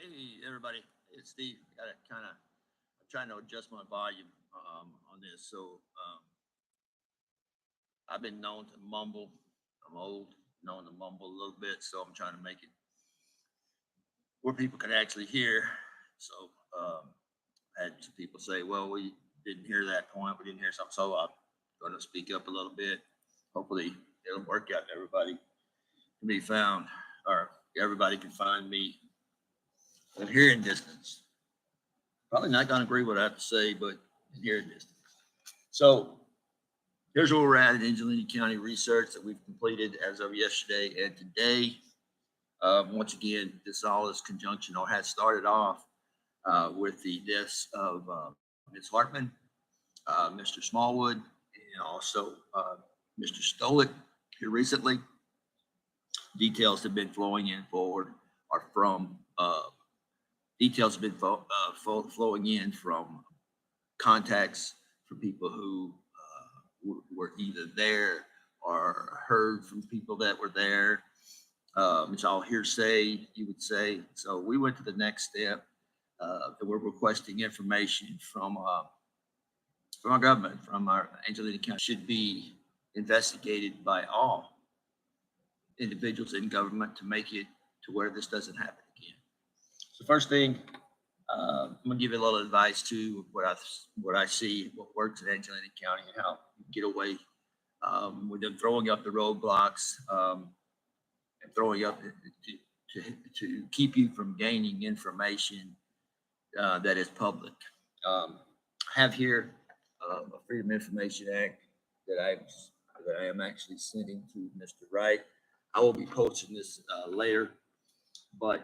Hey everybody, it's Steve. Got to I'm trying to adjust my volume on this. I've been known to mumble. I'm old, known to mumble a little bit, so I'm trying to make it where people can actually hear. So um, I had some people say, "Well, we didn't hear that point. We didn't hear something." So I'm going to speak up a little bit. Hopefully, it'll work out. Everybody can be found, or everybody can find me in hearing distance. Probably not going to agree with what I have to say, but in hearing distance. So here's where we're at in Angelina County research that we've completed as of yesterday and today. Once again, this all is conjunction or has started off with the deaths of Ms. Hartman, Mr. Smallwood, and also Mr. Stolik here recently. Details have been flowing in forward or from details have been flowing in from contacts from people who were either there or heard from people that were there. It's all hearsay, you would say. So we went to the next step. That we're requesting information from our government, from our Angelina County. Should be investigated by all individuals in government to make it to where this doesn't happen again. So first thing, I'm gonna give you a little advice to what I see, what works in Angelina County, and how you get away with them throwing up the roadblocks and throwing up to keep you from gaining information that is public. I have here a Freedom of Information Act that I am actually sending to Mr. Wright. I will be posting this later. But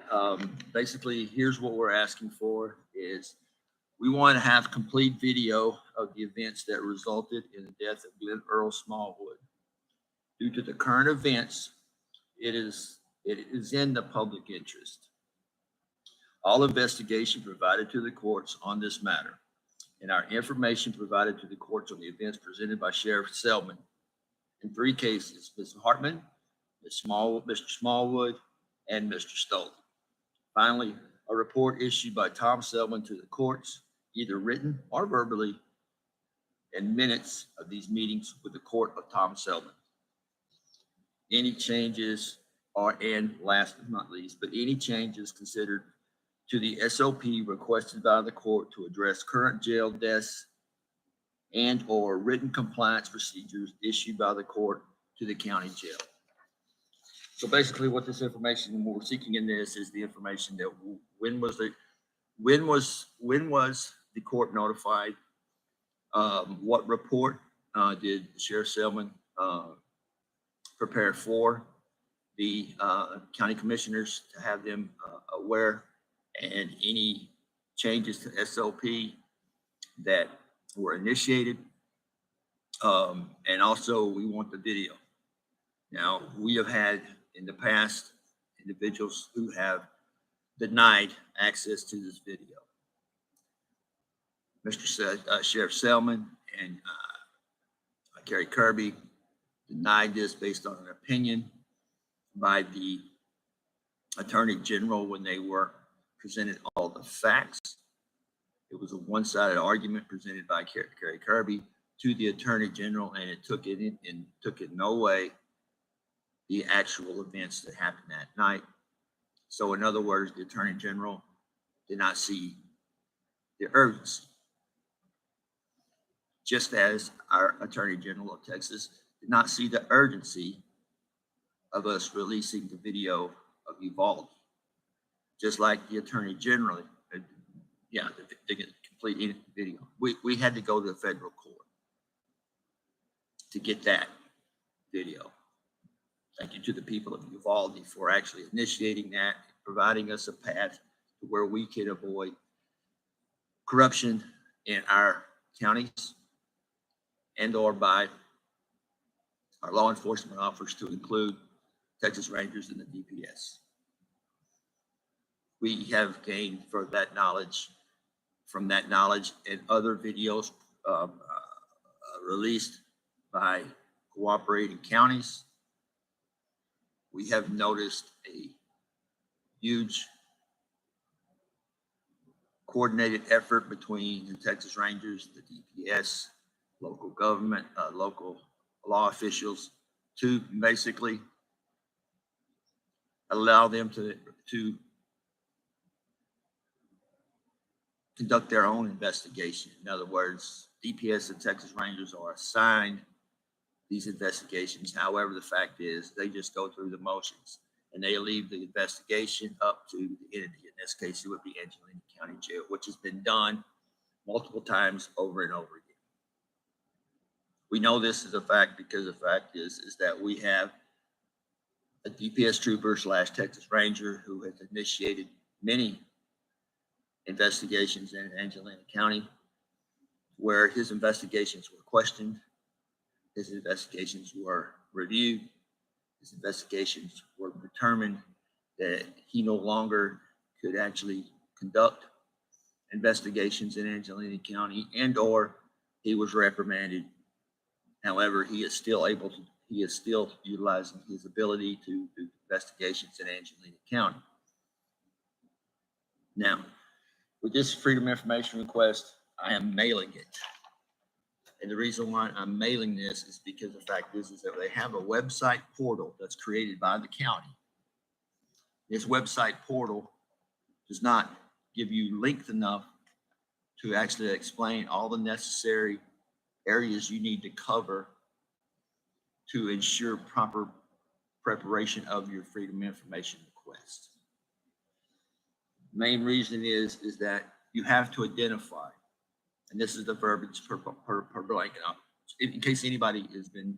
basically, here's what we're asking for is we want to have complete video of the events that resulted in the death of Glenn Earl Smallwood. Due to the current events, it is in the public interest. All investigation provided to the courts on this matter and our information provided to the courts on the events presented by Sheriff Selman in 3 cases, Ms. Hartman, Mr. Smallwood, and Mr. Stoll. Finally, a report issued by Tom Selman to the courts, either written or verbally, and minutes of these meetings with the court of Tom Selman. Any changes and last but not least, but any changes considered to the SOP requested by the court to address current jail deaths and or written compliance procedures issued by the court to the county jail. So basically what this information we're seeking in this is the information that when was the court notified? What report did Sheriff Selman prepare for the county commissioners to have them aware, and any changes to SOP that were initiated. And also we want the video. Now, we have had in the past individuals who have denied access to this video. Mr. Sheriff Selman and Kerry Kirby denied this based on an opinion by the Attorney General when they were presented all the facts. It was a one-sided argument presented by Kerry Kirby to the Attorney General, and it took in no way the actual events that happened that night. So in other words, the Attorney General did not see the urgency. Just as our Attorney General of Texas did not see the urgency of us releasing the video of Uvalde. Just like the Attorney General, the complete video. We had to go to the federal court to get that video. Thank you to the people of Uvalde for actually initiating that, providing us a path to where we can avoid corruption in our counties and or by our law enforcement officers, to include Texas Rangers and the DPS. We have gained from that knowledge and other videos released by cooperating counties. We have noticed a huge coordinated effort between the Texas Rangers, the DPS, local government, local law officials to basically allow them to conduct their own investigation. In other words, DPS and Texas Rangers are assigned these investigations. However, the fact is they just go through the motions and they leave the investigation up to the entity. In this case, it would be Angelina County Jail, which has been done multiple times over and over again. We know this is a fact because the fact is that we have a DPS trooper / Texas Ranger who has initiated many investigations in Angelina County where his investigations were questioned, his investigations were reviewed, his investigations were determined that he no longer could actually conduct investigations in Angelina County, and or he was reprimanded. However, he is still utilizing his ability to do investigations in Angelina County. Now, with this Freedom of Information request, I am mailing it. And the reason why I'm mailing this is because the fact is that they have a website portal that's created by the county. This website portal does not give you length enough to actually explain all the necessary areas you need to cover to ensure proper preparation of your Freedom of Information request. Main reason is that you have to identify, and this is the verbiage per blanket. In case anybody has been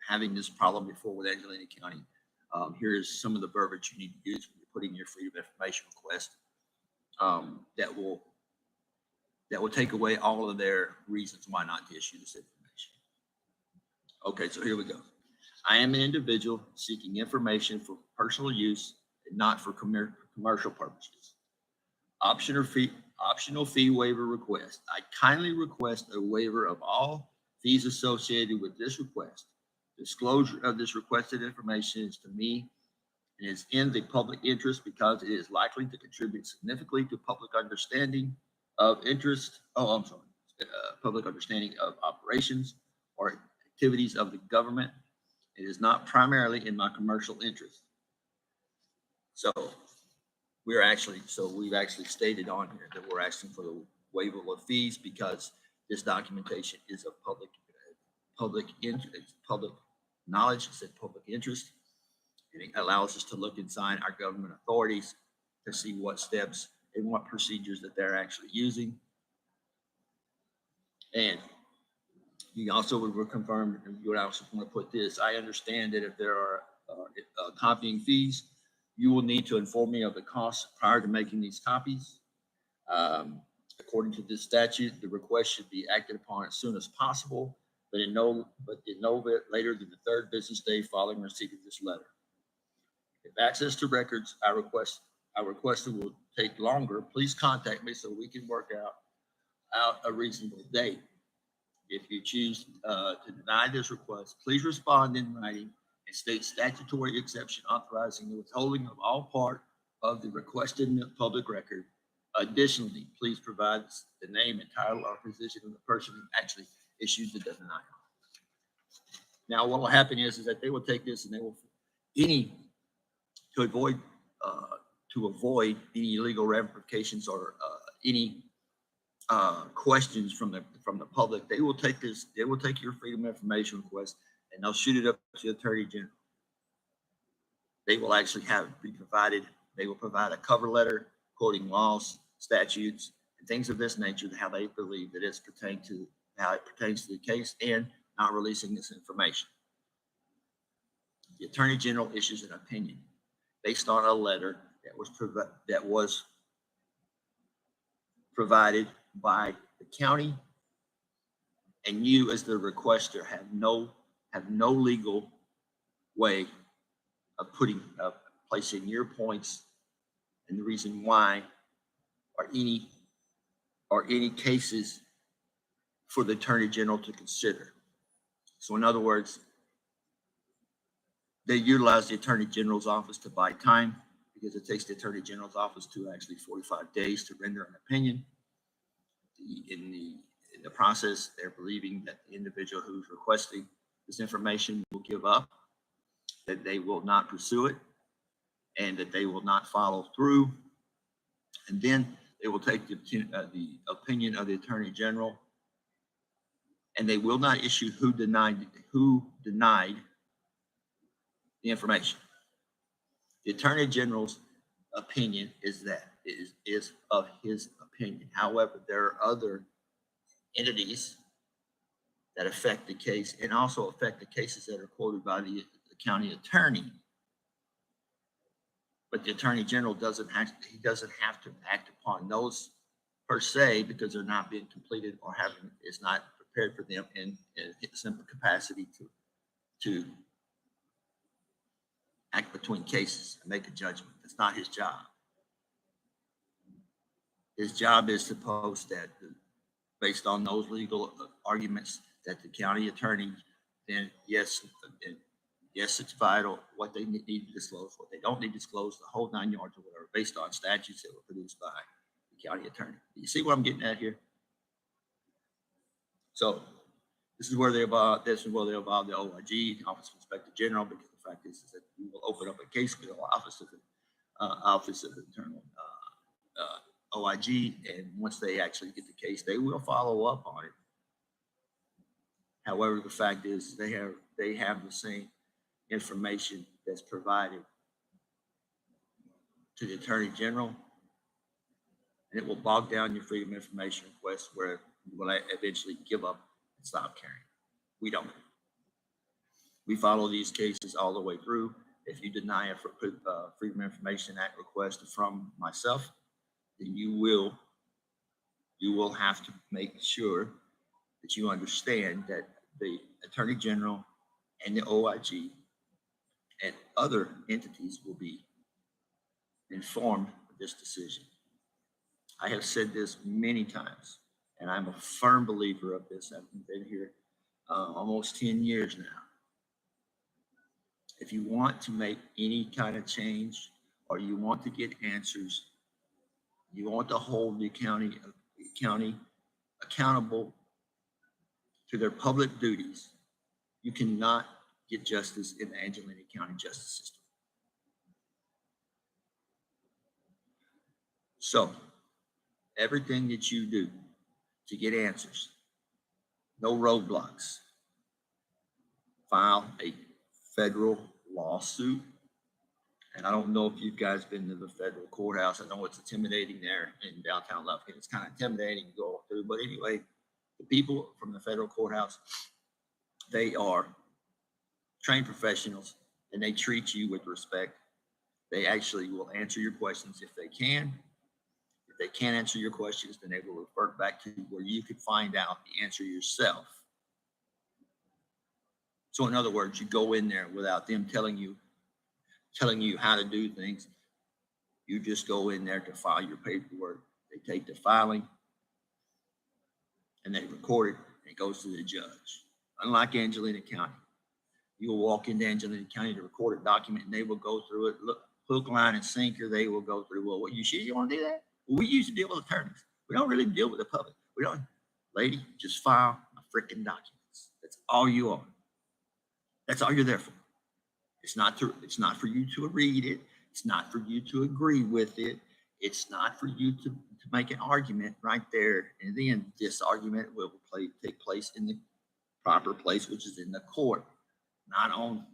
having this problem before with Angelina County, here is some of the verbiage you need to use when you're putting your Freedom of Information request that will take away all of their reasons why not to issue this information. Okay, so here we go. I am an individual seeking information for personal use and not for commercial purposes. Optional fee waiver request. I kindly request a waiver of all fees associated with this request. Disclosure of this requested information is to me and is in the public interest because it is likely to contribute significantly to public understanding of public understanding of operations or activities of the government. It is not primarily in my commercial interest. So we've actually stated on here that we're asking for the waiver of fees because this documentation is of public interest, public knowledge. It's in public interest, and it allows us to look inside our government authorities to see what steps and what procedures that they're actually using. And you also were confirmed, and you would also want to put this: I understand that if there are copying fees, you will need to inform me of the costs prior to making these copies. According to this statute, the request should be acted upon as soon as possible, but in no later than the third business day following receipt of this letter. If access to records I requested will take longer, please contact me so we can work out a reasonable date. If you choose to deny this request, please respond in writing and state statutory exception authorizing the withholding of all part of the requested public record. Additionally, please provide the name and title or position of the person who actually issued the denial. Now, what will happen is that they will take this and they will to avoid any legal ramifications or any questions from the public. They will take this. They will take your Freedom of Information request and they'll shoot it up to the Attorney General. They will actually they will provide a cover letter quoting laws, statutes, and things of this nature, how they believe that it pertains to the case and not releasing this information. The Attorney General issues an opinion based on a letter that was provided by the county, and you as the requester have no legal way of placing your points and the reason why or any cases for the Attorney General to consider. So in other words, they utilize the Attorney General's office to buy time because it takes the Attorney General's office to actually 45 days to render an opinion. in the process, they're believing that the individual who's requesting this information will give up, that they will not pursue it, and that they will not follow through. And then they will take the opinion of the Attorney General, and they will not issue who denied the information. The Attorney General's opinion is of his opinion. However, there are other entities that affect the case and also affect the cases that are quoted by the county attorney. But the Attorney General doesn't have to act upon those per se, because they're not being completed or is not prepared for them in simple capacity to act between cases and make a judgment. That's not his job. His job is to post that based on those legal arguments that the county attorney, then yes, it's vital what they need to disclose, what they don't need to disclose, the whole 9 yards or whatever, based on statutes that were produced by the county attorney. You see what I'm getting at here? So this is where they evolve. This is where they evolve the OIG, the Office of Inspector General, because the fact is that we will open up a case with the Office of Internal OIG, and once they actually get the case, they will follow up on it. However, the fact is they have the same information that's provided to the Attorney General, and it will bog down your freedom of information request, where you will eventually give up and stop carrying. We don't. We follow these cases all the way through. If you deny a Freedom of Information Act request from myself, then you will have to make sure that you understand that the Attorney General and the OIG and other entities will be informed of this decision. I have said this many times, and I'm a firm believer of this. I've been here almost 10 years now. If you want to make any kind of change, or you want to get answers, you want to hold the county accountable to their public duties, you cannot get justice in the Angelina County justice system. So everything that you do to get answers, no roadblocks. File a federal lawsuit. And I don't know if you guys been to the federal courthouse. I know it's intimidating there in downtown Lufkin. It's kind of intimidating to go through. But anyway, the people from the federal courthouse, they are trained professionals, and they treat you with respect. They actually will answer your questions if they can. If they can't answer your questions, then they will revert back to where you can find out the answer yourself. So in other words, you go in there without them telling you how to do things. You just go in there to file your paperwork. They take the filing and they record it, and it goes to the judge. Unlike Angelina County, you will walk into Angelina County to record a document, and they will go through it, look, hook, line, and sinker. They will go through, well, what, you sure you want to do that? Well, we usually deal with attorneys. We don't really deal with the public. We don't. Lady, just file my freaking documents. That's all you are. That's all you're there for. It's not for you to read it. It's not for you to agree with it. It's not for you to make an argument right there. And then this argument will take place in the proper place, which is in the court, not on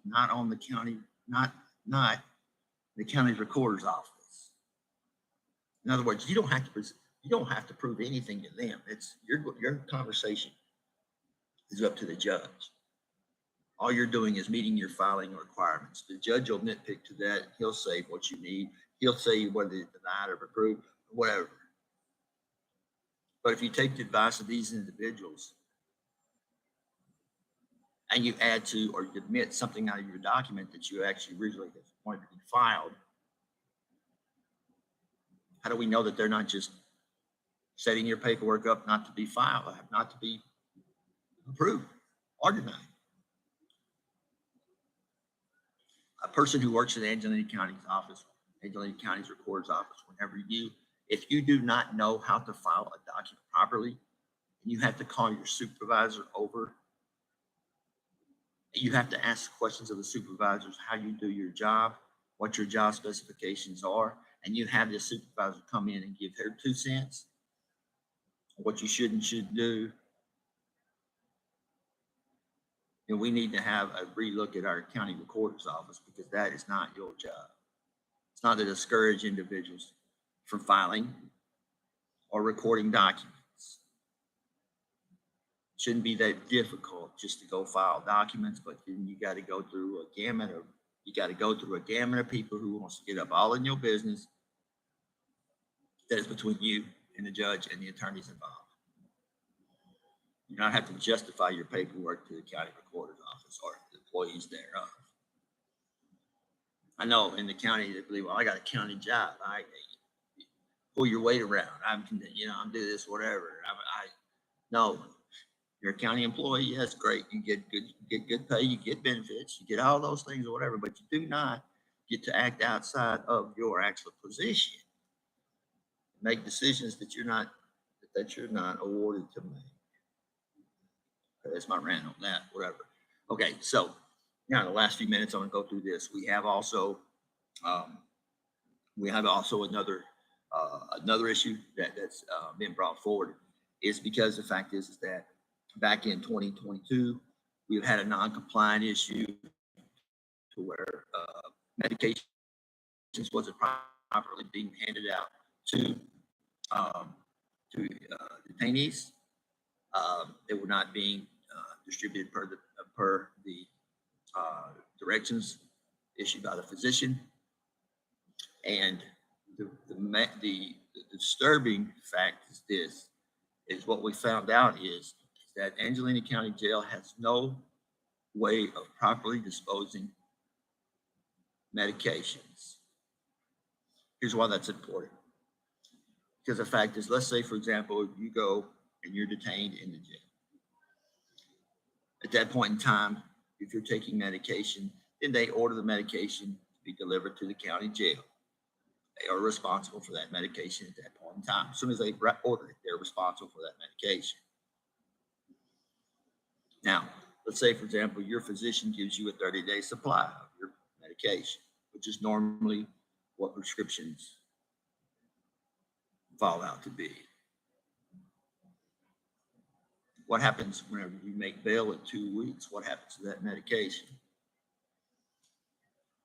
the county, not the county recorder's office. In other words, you don't have to prove anything to them. It's your conversation is up to the judge. All you're doing is meeting your filing requirements. The judge will nitpick to that. He'll say what you need. He'll say whether it's denied or approved, whatever. But if you take the advice of these individuals and you add to or omit something out of your document that you actually originally wanted to be filed, how do we know that they're not just setting your paperwork up not to be filed, not to be approved or denied? A person who works in Angelina County's office, Angelina County's recorder's office, whenever you If you do not know how to file a document properly, and you have to call your supervisor over, you have to ask questions of the supervisors, how you do your job, what your job specifications are, and you have the supervisor come in and give her 2 cents, what you should and shouldn't do. And we need to have a relook at our county recorder's office, because that is not your job. It's not to discourage individuals from filing or recording documents. It shouldn't be that difficult just to go file documents, but then you got to go through a gamut of people who wants to get up all in your business that is between you and the judge and the attorneys involved. You don't have to justify your paperwork to the county recorder's office or the employees thereof. I know in the county they believe, well, I got a county job. I pull your weight around. I'm do this, whatever. No, you're a county employee. Yes, great. You get good pay. You get benefits. You get all those things or whatever. But you do not get to act outside of your actual position. Make decisions that you're not awarded to make. That's my rant on that. Whatever. Okay, so now in the last few minutes, I'm going to go through this. We have also another issue that's been brought forward, is because the fact is that back in 2022, we've had a non-compliant issue to where medications wasn't properly being handed out to detainees. They were not being distributed per the directions issued by the physician. And the disturbing fact is what we found out is that Angelina County Jail has no way of properly disposing medications. Here's why that's important. Because the fact is, let's say, for example, you go and you're detained in the jail. At that point in time, if you're taking medication, then they order the medication to be delivered to the county jail. They are responsible for that medication at that point in time. As soon as they order it, they're responsible for that medication. Now, let's say, for example, your physician gives you a 30-day supply of your medication, which is normally what prescriptions fall out to be. What happens whenever you make bail in 2 weeks? What happens to that medication?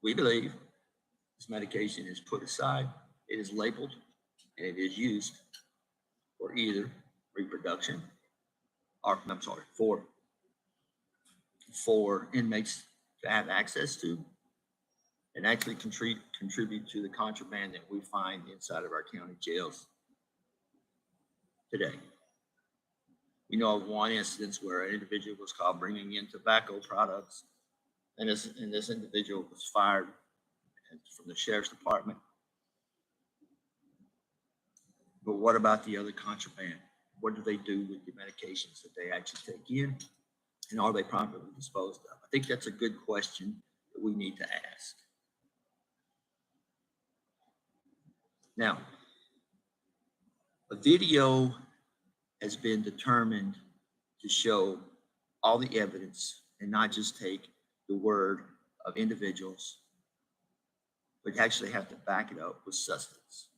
We believe this medication is put aside, it is labeled, and it is used for either reproduction, or for inmates to have access to, and actually contribute to the contraband that we find inside of our county jails today. We know of one instance where an individual was caught bringing in tobacco products, and this individual was fired from the sheriff's department. But what about the other contraband? What do they do with the medications that they actually take in, and are they properly disposed of? I think that's a good question that we need to ask. Now, a video has been determined to show all the evidence and not just take the word of individuals, but actually have to back it up with substance.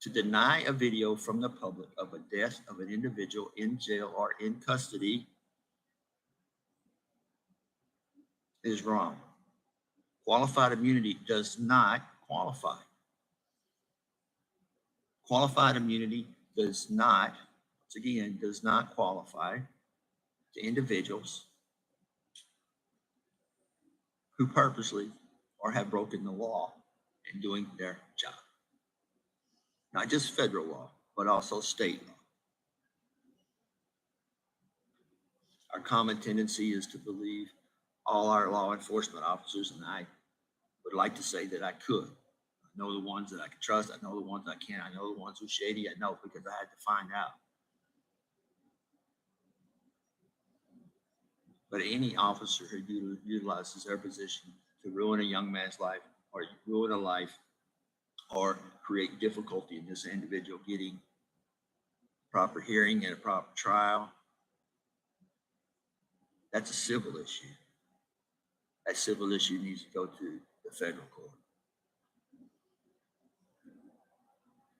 To deny a video from the public of a death of an individual in jail or in custody is wrong. Qualified immunity does not qualify. Qualified immunity does not qualify to individuals who purposely or have broken the law in doing their job. Not just federal law, but also state law. Our common tendency is to believe all our law enforcement officers, and I would like to say that I could. I know the ones that I can trust. I know the ones I can't. I know the ones who are shady. I know because I had to find out. But any officer who utilizes their position to ruin a young man's life or ruin a life or create difficulty in this individual getting proper hearing and a proper trial, that's a civil issue. That civil issue needs to go to the federal court.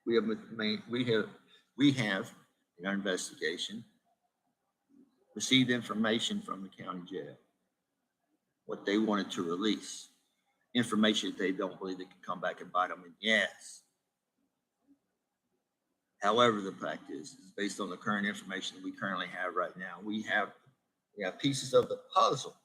We have in our investigation received information from the county jail, what they wanted to release, information that they don't believe they can come back and bite them in the ass. However, the fact is based on the current information that we currently have right now, we have pieces of the puzzle.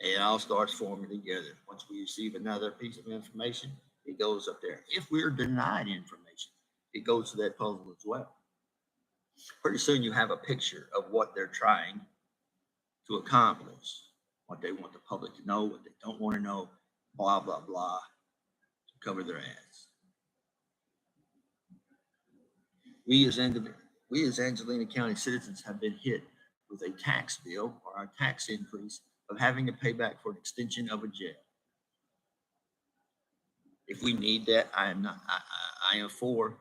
And it all starts forming together. Once we receive another piece of information, it goes up there. If we're denied information, it goes to that puzzle as well. Pretty soon you have a picture of what they're trying to accomplish, what they want the public to know, what they don't want to know, blah, blah, blah, to cover their ass. We as Angelina County citizens have been hit with a tax bill or our tax increase of having to pay back for an extension of a jail. If we need that, I am for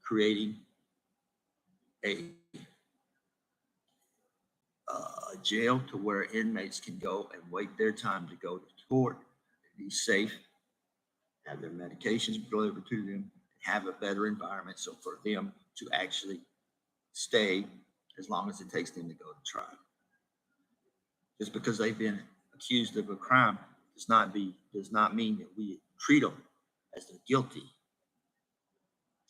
creating a jail to where inmates can go and wait their time to go to court, be safe, have their medications delivered to them, have a better environment so for them to actually stay as long as it takes them to go to trial. Just because they've been accused of a crime does not mean that we treat them as they're guilty.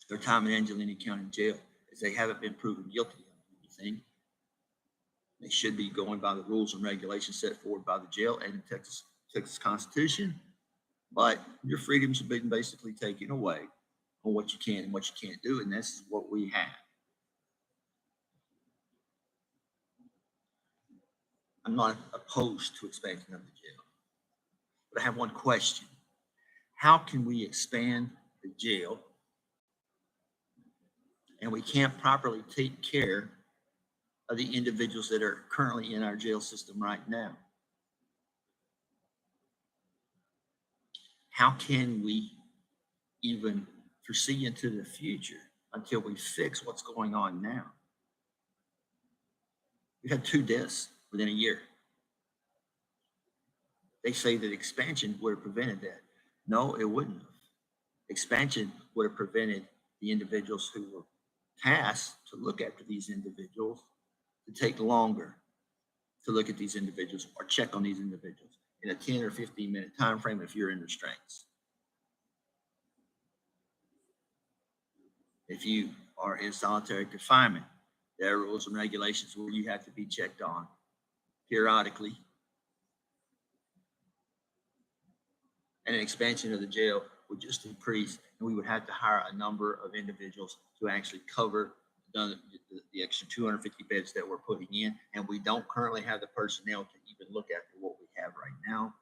Their time in Angelina County Jail is they haven't been proven guilty of anything. They should be going by the rules and regulations set forward by the jail and the Texas Constitution. But your freedoms have been basically taken away on what you can and what you can't do, and this is what we have. I'm not opposed to expansion of the jail, but I have one question. How can we expand the jail and we can't properly take care of the individuals that are currently in our jail system right now? How can we even foresee into the future until we fix what's going on now? We've had 2 deaths within a year. They say that expansion would have prevented that. No, it wouldn't have. Expansion would have prevented the individuals who were tasked to look after these individuals to take longer to look at these individuals or check on these individuals in a 10 or 15-minute time frame if you're in restraints. If you are in solitary confinement, there are rules and regulations where you have to be checked on periodically. And an expansion of the jail would just increase, and we would have to hire a number of individuals to actually cover the extra 250 beds that we're putting in. And we don't currently have the personnel to even look after what we have right now.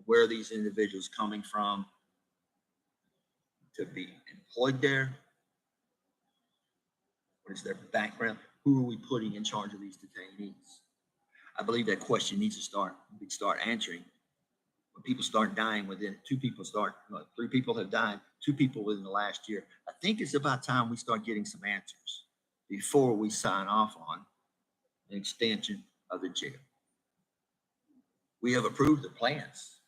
Where are these individuals coming from to be employed there? What is their background? Who are we putting in charge of these detainees? I believe that question needs to start answering. When people start dying within 3 people have died, 2 people within the last year. I think it's about time we start getting some answers before we sign off on an extension of the jail. We have approved the plans.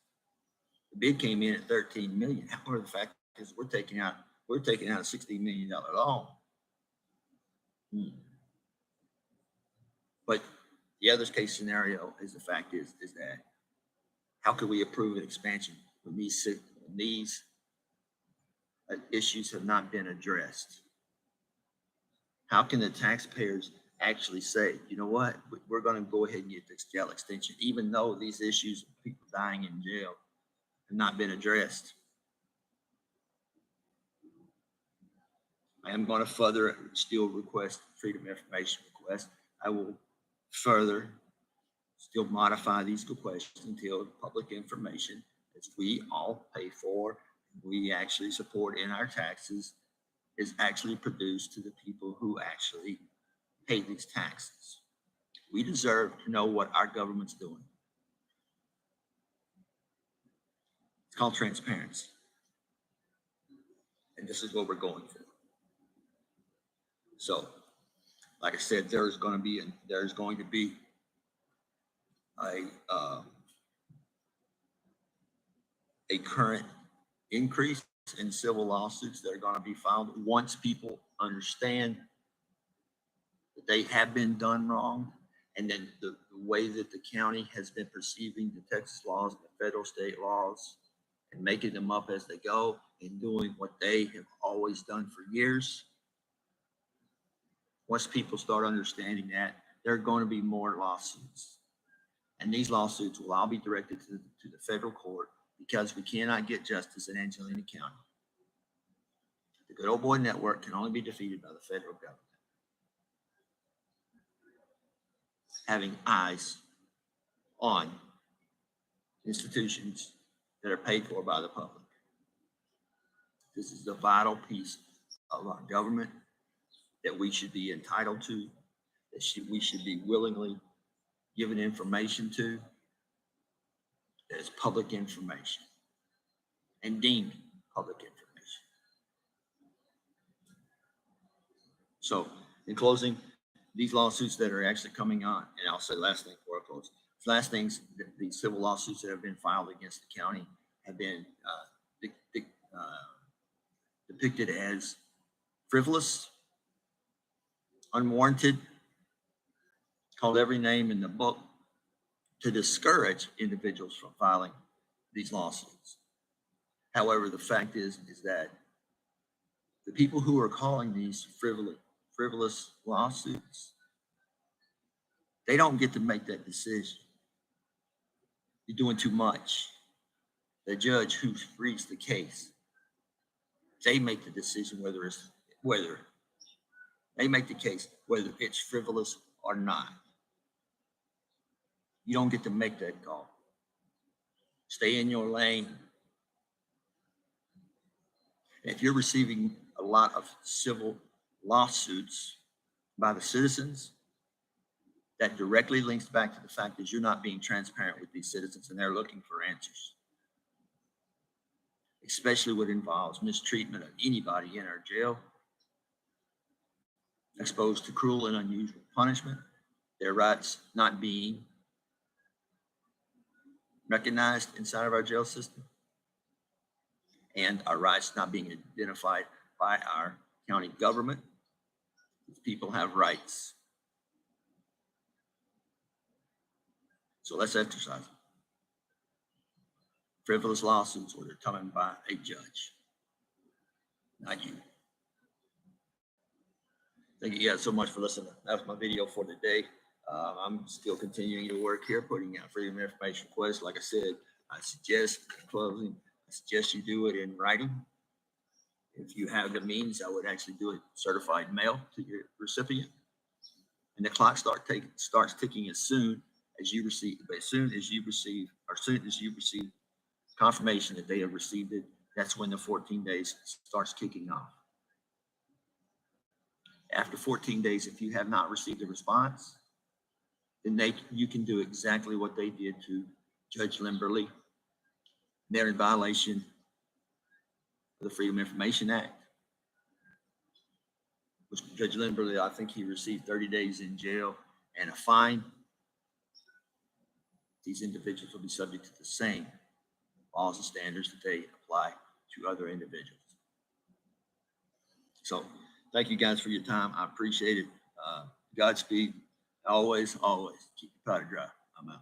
The bid came in at $13 million. However, the fact is we're taking out a $60 million loan. But the other case scenario is the fact is that how could we approve an expansion when these issues have not been addressed? How can the taxpayers actually say, you know what, we're going to go ahead and get this jail extension, even though these issues of people dying in jail have not been addressed? I am going to further still request freedom of information request. I will further still modify these requests until public information, as we all pay for, we actually support in our taxes, is actually produced to the people who actually pay these taxes. We deserve to know what our government's doing. It's called transparency. And this is what we're going for. So, like I said, there's going to be a current increase in civil lawsuits that are going to be filed once people understand that they have been done wrong, and then the way that the county has been perceiving the Texas laws and the federal state laws and making them up as they go and doing what they have always done for years. Once people start understanding that, there are going to be more lawsuits. And these lawsuits will all be directed to the federal court, because we cannot get justice in Angelina County. The good old boy network can only be defeated by the federal government having eyes on institutions that are paid for by the public. This is the vital piece of our government that we should be entitled to, that we should be willingly given information to, that is public information and deemed public information. So in closing, these lawsuits that are actually coming on, and I'll say last thing before I close, last things, the civil lawsuits that have been filed against the county have been depicted as frivolous, unwarranted, called every name in the book to discourage individuals from filing these lawsuits. However, the fact is that the people who are calling these frivolous lawsuits, they don't get to make that decision. You're doing too much. The judge who reads the case, they make the decision whether they make the case whether it's frivolous or not. You don't get to make that call. Stay in your lane. If you're receiving a lot of civil lawsuits by the citizens, that directly links back to the fact that you're not being transparent with these citizens, and they're looking for answers, especially what involves mistreatment of anybody in our jail, exposed to cruel and unusual punishment, their rights not being recognized inside of our jail system, and our rights not being identified by our county government. These people have rights. So let's exercise them. Frivolous lawsuits were determined by a judge, not you. Thank you guys so much for listening. That's my video for today. I'm still continuing to work here, putting out freedom of information requests. Like I said, I suggest you do it in writing. If you have the means, I would actually do it certified mail to your recipient. And the clock starts ticking as soon as you receive confirmation that they have received it. That's when the 14 days starts kicking off. After 14 days, if you have not received a response, then you can do exactly what they did to Judge Limberly. They're in violation of the Freedom of Information Act, which Judge Limberly, I think he received 30 days in jail and a fine. These individuals will be subject to the same laws and standards that they apply to other individuals. So thank you guys for your time. I appreciate it. Godspeed. Always keep your powder dry. I'm out.